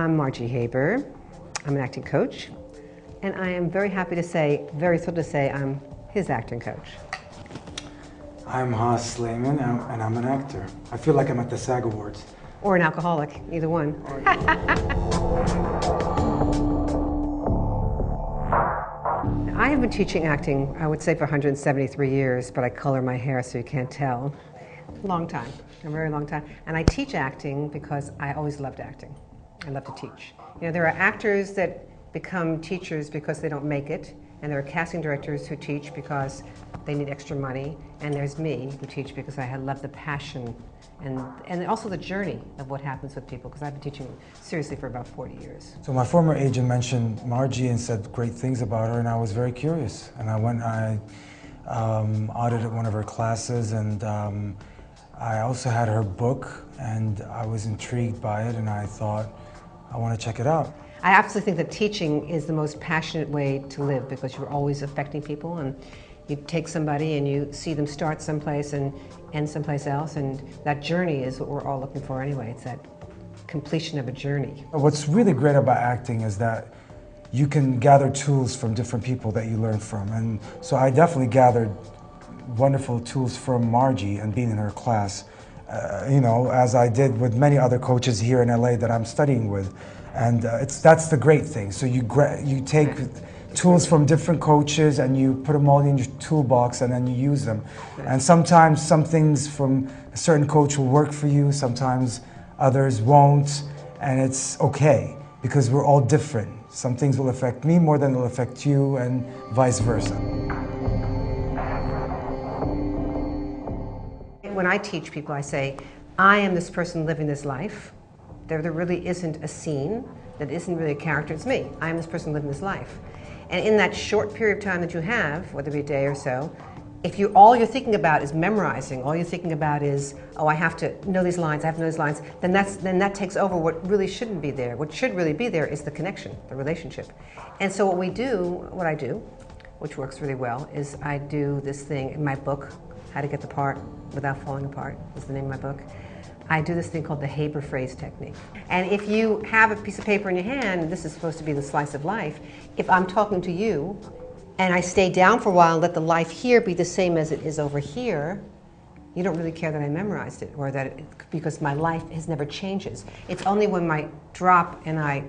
I'm Margie Haber. I'm an acting coach, and I am very happy to say, very thrilled to say, I'm his acting coach. I'm Haaz Sleiman, and I'm an actor. I feel like I'm at the SAG Awards. Or an alcoholic, either one. I have been teaching acting, I would say, for 173 years, but I color my hair so you can't tell. Long time, a very long time. And I teach acting because I always loved acting. I love to teach. You know, there are actors that become teachers because they don't make it, and there are casting directors who teach because they need extra money, and there's me who teach because I love the passion and also the journey of what happens with people, because I've been teaching seriously for about 40 years. So my former agent mentioned Margie and said great things about her, and I was very curious. And I audited one of her classes, and I also had her book, and I was intrigued by it, and I thought, I want to check it out. I absolutely think that teaching is the most passionate way to live, because you're always affecting people, and you take somebody and you see them start someplace and end someplace else, and that journey is what we're all looking for anyway. It's that completion of a journey. What's really great about acting is that you can gather tools from different people that you learn from, and so I definitely gathered wonderful tools from Margie and being in her class, you know, as I did with many other coaches here in LA that I'm studying with. And that's the great thing. So you take tools from different coaches and you put them all in your toolbox and then you use them. And sometimes some things from a certain coach will work for you, sometimes others won't, and it's okay because we're all different. Some things will affect me more than they'll affect you, and vice versa. When I teach people, I say, I am this person living this life. There really isn't a scene, that isn't really a character, it's me. I am this person living this life. And in that short period of time that you have, whether it be a day or so, if all you're thinking about is memorizing, all you're thinking about is, oh, I have to know these lines, I have to know these lines, then that takes over what really shouldn't be there. What should really be there is the connection, the relationship. And so what I do, which works really well, is I do this thing in my book, How to Get the Part Without Falling Apart, is the name of my book. I do this thing called the Haber phrase technique. And if you have a piece of paper in your hand, and this is supposed to be the slice of life, if I'm talking to you and I stay down for a while and let the life here be the same as it is over here, you don't really care that I memorized it, or because my life never changes. It's only when I drop and I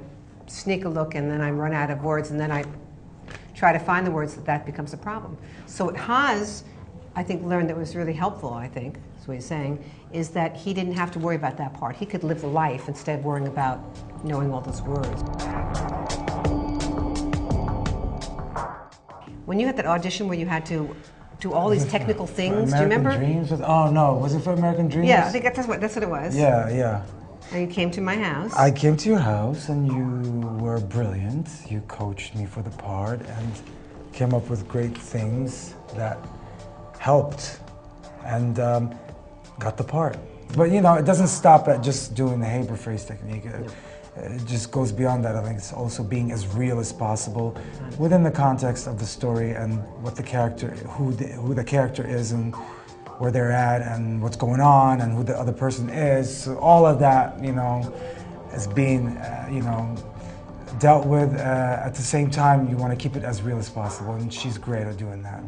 sneak a look and then I run out of words and then I try to find the words that becomes a problem. So what Haaz, I think, learned that was really helpful, I think, that's what he's saying, is that he didn't have to worry about that part. He could live the life instead of worrying about knowing all those words. When you had that audition where you had to do all these technical things, do you remember? Dreams? Oh no, was it for American Dreams? Yeah, I think that's what it was. Yeah, yeah. And you came to my house. I came to your house and you were brilliant. You coached me for the part and came up with great things that helped and got the part. But you know, it doesn't stop at just doing the Haber phrase technique. It just goes beyond that. I think it's also being as real as possible within the context of the story and what the character, who the character is and where they're at and what's going on and who the other person is. So all of that, you know, is being, you know, dealt with. At the same time, you want to keep it as real as possible, and she's great at doing that.